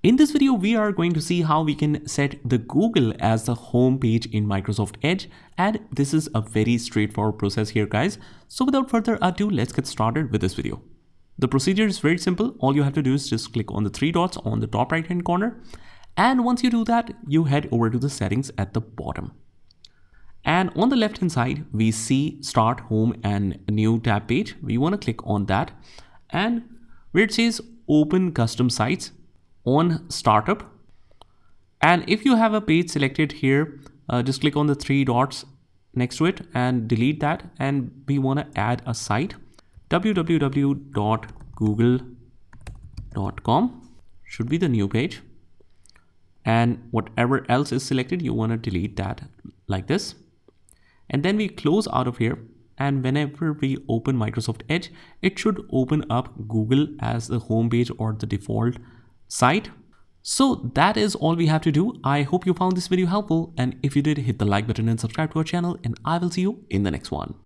In this video, we are going to see how we can set the Google as the home page in Microsoft Edge. And this is a very straightforward process here, guys. So without further ado, let's get started with this video. The procedure is very simple. All you have to do is just click on the three dots on the top right hand corner. And once you do that, you head over to the settings at the bottom. And on the left hand side, we see Start Home and New tab page. We want to click on that. And where it says Open Custom Sites, on Startup. And if you have a page selected here, just click on the three dots next to it and delete that. And we want to add a site, www.google.com should be the new page. And whatever else is selected, you want to delete that like this. And then we close out of here. And whenever we open Microsoft Edge, it should open up Google as the home page or the default site. So that is all we have to do. I hope you found this video helpful, and if you did, hit the like button and subscribe to our channel, and I will see you in the next one.